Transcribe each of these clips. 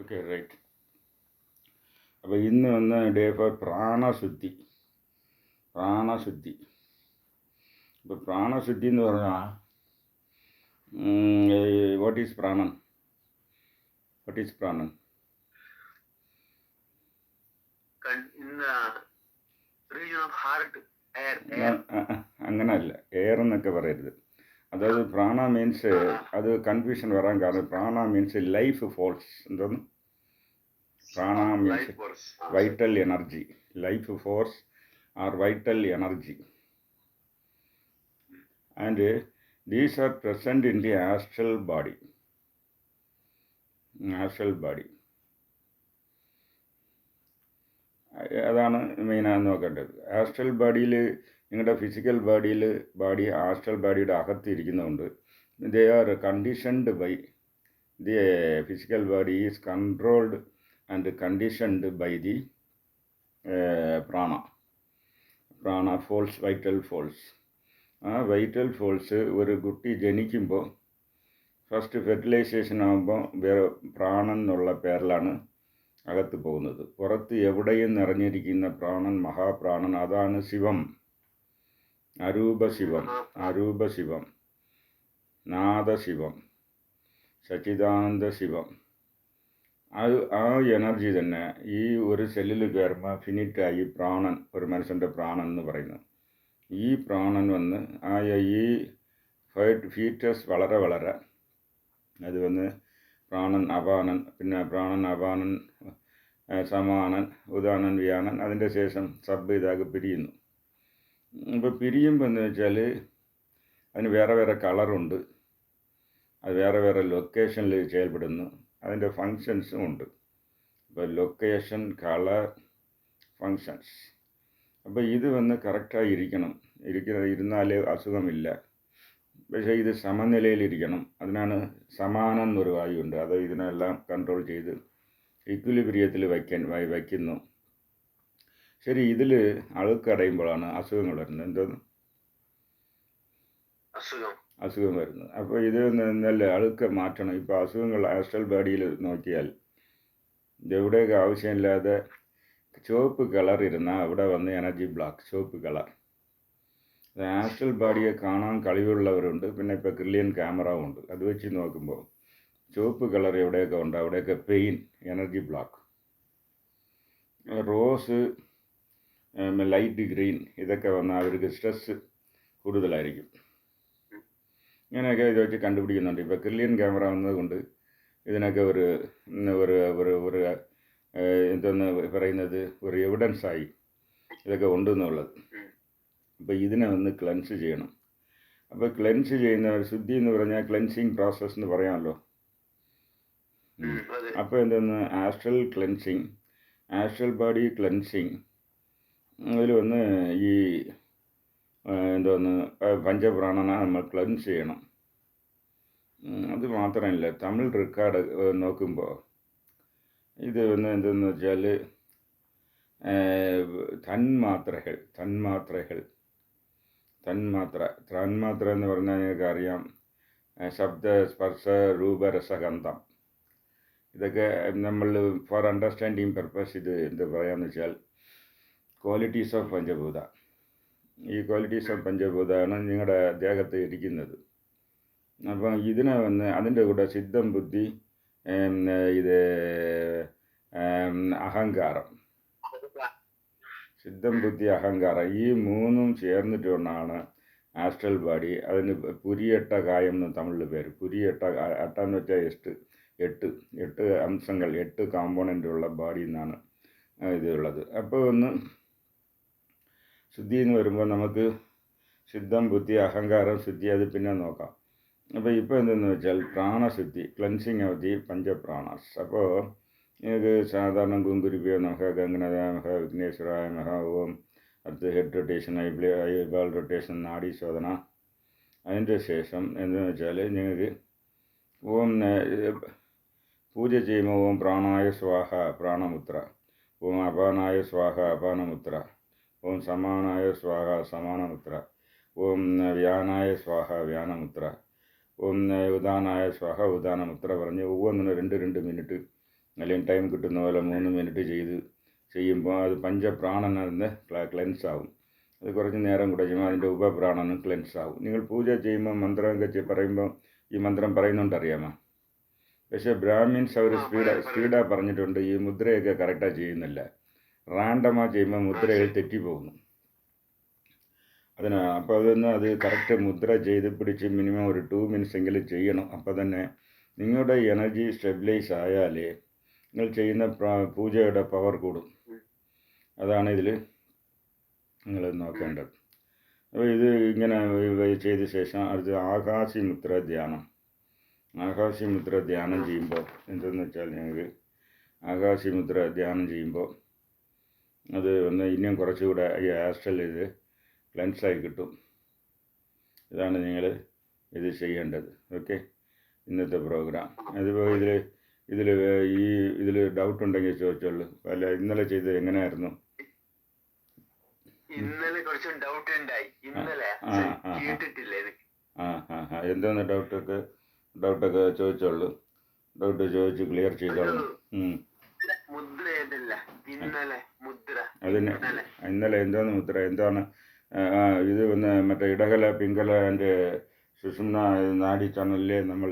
Okay right. അപ്പോൾ ഇന്ന് വന്ന് ഡേ ഫോർ പ്രാണശുദ്ധി. ഇപ്പോൾ പ്രാണശുദ്ധി എന്ന് പറഞ്ഞാൽ വാട്ട് ഈസ് പ്രാണൻ? അങ്ങനല്ല, എയർ എന്നൊക്കെ പറയരുത്. അതായത് പ്രാണ മീൻസ് അത് കൺഫ്യൂഷൻ വരാൻ കാരണം പ്രാണ മീൻസ് ലൈഫ് ഫോഴ്സ്. എന്തോന്ന്? Prana means vital energy, life force or vital energy, and these are present in the astral body. അതാണ് മെയിനാന്ന് നോക്കേണ്ടത്. ആസ്ട്രൽ ബോഡിയിൽ നിങ്ങളുടെ ഫിസിക്കൽ ബോഡി ആസ്ട്രൽ ബോഡിയുടെ അകത്തിരിക്കുന്നതുകൊണ്ട് they are conditioned by the physical body is controlled and conditioned by the prana force, vital force. ആ vital force ഒരു കുട്ടി ജനിക്കുമ്പോൾ ഫസ്റ്റ് ഫെർട്ടിലൈസേഷൻ ആകുമ്പോൾ വേറെ പ്രാണൻ എന്നുള്ള പേരിലാണ് അകത്ത് പോകുന്നത്. പുറത്ത് എവിടെയും നിറഞ്ഞിരിക്കുന്ന പ്രാണൻ, മഹാപ്രാണൻ, അതാണ് ശിവം, അരൂപശിവം, നാദശിവം, സച്ചിദാനന്ദ ശിവം. ആ എനർജി തന്നെ ഈ ഒരു സെല്ലിൽ കയറുമ്പോൾ ഫിനിറ്റായി പ്രാണൻ, ഒരു മനുഷ്യൻ്റെ പ്രാണൻ എന്ന് പറയുന്നത്. ഈ പ്രാണൻ വന്ന് ഈ ഫീറ്റസ് വളരെ അത് വന്ന് പ്രാണൻ, അപാനൻ, പിന്നെ പ്രാണൻ, അപാനൻ, സമാനൻ, ഉദാനൻ, വ്യാനൻ, അതിൻ്റെ ശേഷം സബ് ഇതാകെ പിരിയുന്നു. ഇപ്പോൾ പിരിയുമ്പോൾ എന്ന് വെച്ചാൽ അതിന് വേറെ കളറുണ്ട്, അത് വേറെ ലൊക്കേഷനിൽ செயல்படுന്നു, അതിൻ്റെ ഫങ്ഷൻസും ഉണ്ട്. ഇപ്പോൾ ലൊക്കേഷൻ, കളർ, ഫങ്ഷൻസ്. അപ്പോൾ ഇത് വന്ന് കറക്റ്റായി ഇരുന്നാലേ അസുഖമില്ല. പക്ഷേ ഇത് സമനിലയിലിരിക്കണം. അതിനാണ് സമാനം എന്നൊരു വായുണ്ട്, അത് ഇതിനെല്ലാം കൺട്രോൾ ചെയ്ത് ഇക്വിലിബ്രിയത്തിൽ വയ്ക്കുന്നു. ശരി, ഇതിൽ അഴുക്കടയുമ്പോഴാണ് അസുഖങ്ങൾ വരുന്നത്. എന്തോന്ന് അസുഖം വരുന്നത്. അപ്പോൾ ഇത് നല്ല അഴുക്ക് മാറ്റണം. ഇപ്പോൾ അസുഖങ്ങൾ ആസ്ട്രൽ ബോഡിയിൽ നോക്കിയാൽ എവിടെയൊക്കെ ആവശ്യമില്ലാതെ ചുവപ്പ് കളർ ഇരുന്നാൽ അവിടെ വന്ന് എനർജി ബ്ലോക്ക്, ചുവപ്പ് കളർ. ആസ്ട്രൽ ബോഡിയെ കാണാൻ കഴിവുള്ളവരുണ്ട്, പിന്നെ ഇപ്പോൾ ക്രില്യൻ ക്യാമറ ഉണ്ട്. അത് വെച്ച് നോക്കുമ്പോൾ ചുവപ്പ് കളർ എവിടെയൊക്കെ ഉണ്ട് അവിടെയൊക്കെ pain, energy block. Rose, light green, ഇതൊക്കെ വന്നാൽ അവർക്ക് സ്ട്രെസ് കൂടുതലായിരിക്കും. ഇങ്ങനെയൊക്കെ ഇത് വെച്ച് കണ്ടുപിടിക്കുന്നുണ്ട്. ഇപ്പോൾ ക്രില്യൻ ക്യാമറ വന്നതുകൊണ്ട് ഇതിനൊക്കെ ഒരു എന്തോന്ന് പറയുന്നത്, ഒരു എവിഡൻസായി ഇതൊക്കെ ഉണ്ടെന്നുള്ളത്. അപ്പോൾ ഇതിനെ ഒന്ന് ക്ലെൻസ് ചെയ്യണം. അപ്പോൾ ക്ലെൻസ് ചെയ്യുന്ന ശുദ്ധി എന്ന് പറഞ്ഞാൽ ക്ലെൻസിങ് പ്രോസസ്സ് എന്ന് പറയാമല്ലോ. അപ്പോൾ എന്തെന്ന് astral cleansing, astral body cleansing, അതിൽ വന്ന് ഈ എന്തോന്ന് പഞ്ചപ്രാണനെ നമ്മൾ ക്ലെൻസ് ചെയ്യണം. അത് മാത്രമല്ല, തമിഴ് റെക്കോർഡ് നോക്കുമ്പോൾ ഇത് വന്ന് എന്തെന്ന് വെച്ചാൽ തന്മാത്ര എന്ന് പറഞ്ഞാൽ നിങ്ങൾക്ക് അറിയാം, ശബ്ദ, സ്പർശ, രൂപ, രസഗന്ധം. ഇതൊക്കെ നമ്മൾ ഫോർ അണ്ടർസ്റ്റാൻഡിങ് പർപ്പസ് ഇത് എന്ത് പറയാമെന്ന് വെച്ചാൽ ക്വാളിറ്റീസ് ഓഫ് പഞ്ചഭൂത. ഈ ക്വാളിറ്റീസ് ഓഫ് പഞ്ചഭൂതമാണ് നിങ്ങളുടെ ദേഹത്ത് ഇരിക്കുന്നത്. അപ്പം ഇതിനെ വന്ന് അതിൻ്റെ കൂടെ സിദ്ധം, ബുദ്ധി, ഇത് അഹങ്കാരം, സിദ്ധം, ബുദ്ധി, അഹങ്കാരം, ഈ മൂന്നും ചേർന്നിട്ടുകൊണ്ടാണ് ആസ്ട്രൽ ബോഡി. അതിന് പുരിയട്ട കായം എന്ന് തമിഴിൽ പേര്. പുരിയട്ട, അട്ടെന്ന് വെച്ചാൽ എട്ട് അംശങ്ങൾ, 8 കോമ്പോണൻ്റ് ഉള്ള ബോഡി എന്നാണ് ഇതുള്ളത്. അപ്പോൾ ഒന്ന് ശുദ്ധി എന്ന് വരുമ്പോൾ നമുക്ക് സിദ്ധം, ബുദ്ധി, അഹങ്കാരം, ശുദ്ധി, അത് പിന്നെ നോക്കാം. അപ്പോൾ ഇപ്പോൾ എന്തെന്ന് വെച്ചാൽ പ്രാണശുദ്ധി, ക്ലെൻസിങ് ഓഫ് ദി പഞ്ചപ്രാണാസ്. അപ്പോൾ നിങ്ങൾക്ക് സാധാരണ ഗുങ്കുരുഭ്യോ നമഃ, ഗംഗനാഥായ നമഃ, വിഘ്നേശ്വരായ നമഃ, ഓം, അടുത്ത് ഹെഡ് റൊട്ടേഷൻ, ഐബാൾ റൊട്ടേഷൻ, നാഡി ശോധന. അതിൻ്റെ ശേഷം എന്തെന്ന് വെച്ചാൽ നിങ്ങൾക്ക് ഓം പൂജ ചെയ്യുമ്പോൾ ഓം പ്രാണായ സ്വാഹ പ്രാണമുദ്ര, ഓം അപാനായ സ്വാഹ അപാനമുദ്ര, ഓം സമാനായ സ്വാഹ സമാനമുദ്ര, ഓം വ്യാനായ സ്വാഹ വ്യാനമുദ്ര, ഓം ഉദാനായ സ്വാഹ ഉദാനമുദ്ര പറഞ്ഞ് ഒന്നിന് 2 മിനിറ്റ് അല്ലെങ്കിൽ ടൈം കിട്ടുന്ന പോലെ 3 മിനിറ്റ് ചെയ്യുമ്പോൾ അത് പഞ്ചപ്രാണനെന്ന് ക്ലെൻസ് ആവും. അത് കുറച്ച് നേരം കൂടെ ചെയ്യുമ്പോൾ അതിൻ്റെ ഉപപ്രാണനും ക്ലെൻസ് ആവും. നിങ്ങൾ പൂജ ചെയ്യുമ്പോൾ മന്ത്രമൊക്കെ പറയുമ്പോൾ ഈ മന്ത്രം പറയുന്നുണ്ടറിയാമോ? പക്ഷേ ബ്രാഹ്മിൻസ് അവർ സ്പീഡാ പറഞ്ഞിട്ടുണ്ട്. ഈ മുദ്രയൊക്കെ കറക്റ്റായി ചെയ്യുന്നില്ല. റാൻഡமாக ചെയ്യുമ്പോൾ മുദ്രകൾ തെറ്റിപ്പോകുന്നു. അപ്പോൾ അത് കറക്റ്റ് മുദ്ര ചെയ്ത് പിടിച്ച് മിനിമം ഒരു 2 മിനിറ്റ്സ് എങ്കിലും ചെയ്യണം. അപ്പോൾ തന്നെ നിങ്ങളുടെ എനർജി സ്റ്റെബിലൈസ് ആയാലേ നിങ്ങൾ ചെയ്യുന്ന പൂജയുടെ പവർ കൂടും. അതാണ് ഇതിൽ നിങ്ങൾ നോക്കേണ്ടത്. അപ്പോൾ ഇത് ഇങ്ങനെ ചെയ്ത ശേഷം അടുത്ത് ആകാശിമുദ്ര ധ്യാനം. ആകാശിമുദ്ര ധ്യാനം ചെയ്യുമ്പോൾ എന്തെന്ന് വെച്ചാൽ ഞങ്ങൾക്ക് ആകാശിമുദ്ര ധ്യാനം ചെയ്യുമ്പോൾ അത് ഇനിയും കുറച്ചുകൂടെ ഈ ആസ്ട്രൽ ഇത് ക്ലെൻസായി കിട്ടും. ഇതാണ് നിങ്ങൾ ഇത് ചെയ്യേണ്ടത്. ഓക്കെ, ഇന്നത്തെ പ്രോഗ്രാം. അതിപ്പോൾ ഇതിൽ ഡൗട്ട് ഉണ്ടെങ്കിൽ ചോദിച്ചോളൂ. അല്ല, ഇന്നലെ ചെയ്തത് എങ്ങനെയായിരുന്നു? ഇന്നലെ കുറച്ച് ഡൗട്ട് ഉണ്ടായി. ഇന്നലെ എന്താണ് ഡൗട്ടൊക്കെ ചോദിച്ചോളൂ. ഡൗട്ട് ചോദിച്ച് ക്ലിയർ ചെയ്തോളൂ. മുദ്ര ഏതല്ല ഇന്നലെ മുദ്ര? ഇന്നലെ എന്താണ് മുദ്ര? എന്താണ് ഇത് മറ്റേ ഇടകല പിങ്കല ആൻഡ് സുഷുമ്ന നാഡി ചാനലിലെ നമ്മൾ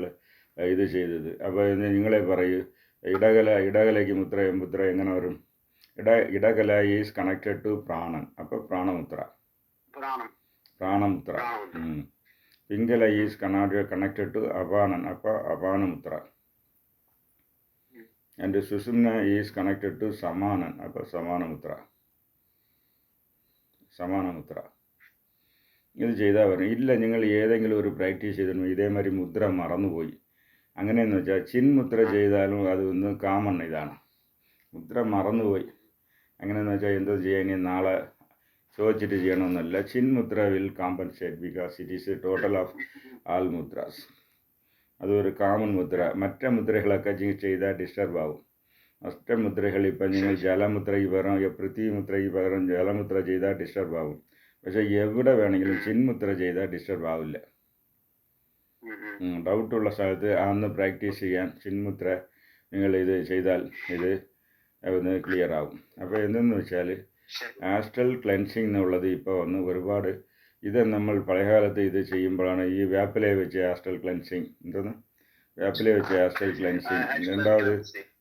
ഇത് ചെയ്തത്. അപ്പോൾ നിങ്ങളെ പറയൂ, ഇടകലയ്ക്ക് മുദ്ര എങ്ങനെ വരും? ഇടകല ഈസ് കണക്റ്റഡ് ടു പ്രാണൻ. അപ്പോൾ പ്രാണമുദ്ര. പിങ്കല ഈസ് കണക്റ്റഡ് ടു അപാനൻ. അപ്പോൾ അപാനമുദ്ര. And Sushumna is connected to സമാനൻ. അപ്പോൾ സമാനമുദ്ര. ഇത് ചെയ്താൽ പറയും. ഇല്ല, നിങ്ങൾ ഏതെങ്കിലും ഒരു പ്രാക്ടീസ് ചെയ്തിരുന്നു ഇതേമാതിരി മുദ്ര മറന്നുപോയി, അങ്ങനെയെന്ന് വെച്ചാൽ ചിന്മുദ്ര ചെയ്താലും അതൊന്ന് കാമൺ ഇതാണ്. മുദ്ര മറന്നുപോയി അങ്ങനെയെന്ന് വെച്ചാൽ എന്തോ ചെയ്യാൻ ഇനി നാളെ ചോദിച്ചിട്ട് ചെയ്യണമെന്നല്ല. Chinmudra will compensate because it is a total of all mudras. അതൊരു കാമൺ മുദ്ര. മറ്റേ മുദ്രകളൊക്കെ ചെയ്താൽ ഡിസ്റ്റർബ് ആവും. മറ്റേ മുദ്രകൾ ഇപ്പം നിങ്ങൾ ജലമുദ്രയ്ക്ക് പകരം പൃഥ്വിമുദ്രയ്ക്ക് പകരം ജലമുദ്ര ചെയ്താൽ ഡിസ്റ്റർബ് ആവും. പക്ഷേ എവിടെ വേണമെങ്കിലും ചിന്മുദ്ര ചെയ്താൽ ഡിസ്റ്റർബ് ആവില്ല. ഡൗട്ടുള്ള സ്ഥലത്ത് അന്ന് പ്രാക്ടീസ് ചെയ്യാൻ ചിന്മുദ്ര നിങ്ങൾ ഇത് ചെയ്താൽ ഇത് ഒന്ന് ക്ലിയർ ആവും. അപ്പോൾ എന്തെന്ന് വെച്ചാൽ ആസ്ട്രൽ ക്ലെൻസിങ് എന്നുള്ളത് ഇപ്പോൾ ഒരുപാട് ഇത് നമ്മൾ പഴയകാലത്ത് ഇത് ചെയ്യുമ്പോഴാണ് ഈ വേപ്പില വെച്ച് ആസ്ട്രൽ ക്ലെൻസിങ്. വേപ്പില വെച്ച് ആസ്ട്രൽ ക്ലെൻസിങ്. രണ്ടാമത്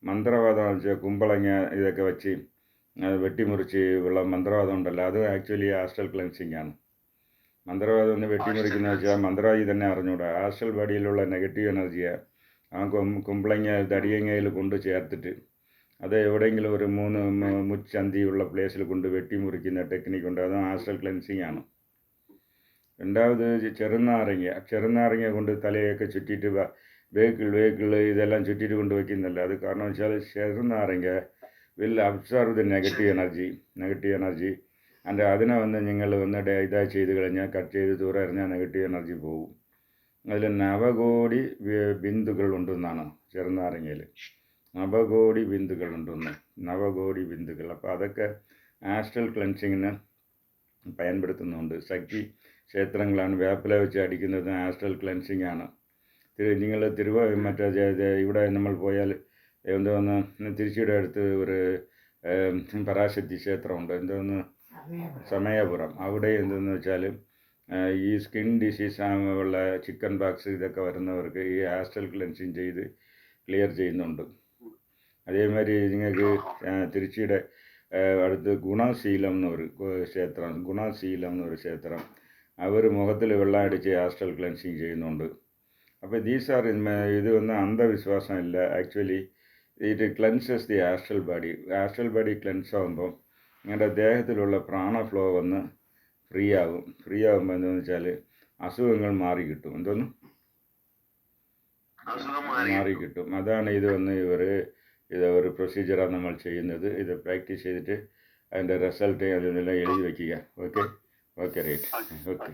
മന്ത്രവാദം വെച്ചാൽ കുമ്പളങ്ങ ഇതൊക്കെ വെച്ച് വെട്ടിമുറിച്ച് ഉള്ള മന്ത്രവാദം ഉണ്ടല്ലോ, അത് ആക്ച്വലി ആസ്ട്രൽ ക്ലെൻസിങ് ആണ്. മന്ത്രവാദം ഒന്ന് വെട്ടിമുറിക്കുന്ന വെച്ചാൽ മന്ത്രവാദി തന്നെ അറിഞ്ഞൂടാ. ആസ്ട്രൽ ബോഡിയിലുള്ള നെഗറ്റീവ് എനർജിയെ ആ കുമ്പളങ്ങ തടിയങ്ങയിൽ കൊണ്ട് ചേർത്തിട്ട് അത് എവിടെയെങ്കിലും ഒരു 3 മുച്ചന്തിയുള്ള പ്ലേസിൽ കൊണ്ട് വെട്ടിമുറിക്കുന്ന ടെക്നിക്കുണ്ട്. അതും ആസ്ട്രൽ ക്ലെൻസിങ് ആണ്. രണ്ടാമത് ചെറുനാരങ്ങ കൊണ്ട് തലയൊക്കെ ചുറ്റിയിട്ട് വേക്കിൾ ഇതെല്ലാം ചുറ്റിയിട്ട് കൊണ്ട് വയ്ക്കുന്നില്ല. അത് കാരണം വെച്ചാൽ ചെറുനാരങ്ങ will observe the negative energy and അതിനെ നിങ്ങൾ ഇതായി ചെയ്ത് കഴിഞ്ഞാൽ കട്ട് ചെയ്ത് ദൂരെ എറിഞ്ഞാൽ നെഗറ്റീവ് എനർജി പോകും. അതിൽ നവകോടി ബിന്ദുക്കൾ ഉണ്ടെന്നാണ് ചെറുനാരങ്ങയിൽ. നവകോടി ബിന്ദുക്കൾ. അപ്പോൾ അതൊക്കെ ആസ്ട്രൽ ക്ലെൻസിങ്ങിന് பயன்படுത്തുന്നുണ്ട്. ശക്തി ക്ഷേത്രങ്ങളാണ് വേപ്പില വെച്ച് അടിക്കുന്നത്. ആസ്ട്രൽ ക്ലെൻസിങ് ആണ്. നിങ്ങൾ ഇവിടെ നമ്മൾ പോയാൽ തിരുച്ചിയുടെ അടുത്ത് ഒരു പരാശക്തി ക്ഷേത്രമുണ്ട്. സമയപുരം. അവിടെ എന്തെന്ന് വെച്ചാൽ ഈ സ്കിൻ ഡിസീസ് ഉള്ള ചിക്കൻ പോക്സ് ഇതൊക്കെ വരുന്നവർക്ക് ഈ ആസ്ട്രൽ ക്ലെൻസിങ് ചെയ്ത് ക്ലിയർ ചെയ്യുന്നുണ്ട്. അതേമാതിരി നിങ്ങൾക്ക് തിരുച്ചിയുടെ അടുത്ത് ഗുണശീലം എന്നൊരു ക്ഷേത്രം. അവർ മുഖത്തിൽ വെള്ളം അടിച്ച് ആസ്ട്രൽ ക്ലെൻസിങ് ചെയ്യുന്നുണ്ട്. അപ്പോൾ ഇത് അന്ധവിശ്വാസമില്ല. Actually it cleanses the astral body cleanse ആകുമ്പോൾ നിങ്ങളുടെ ദേഹത്തിലുള്ള പ്രാണ ഫ്ലോ ഫ്രീ ആകുമ്പോൾ എന്താണെന്ന് വെച്ചാൽ അസുഖങ്ങൾ മാറിക്കിട്ടും. മാറിക്കിട്ടും. അതാണ് ഇത് ഒരു പ്രൊസീജിയറാണ് നമ്മൾ ചെയ്യുന്നത്. ഇത് പ്രാക്ടീസ് ചെയ്തിട്ട് അതിൻ്റെ റിസൾട്ട് അതിനെല്ലാം എഴുതി വയ്ക്കുക. Okay right. ഓക്കെ.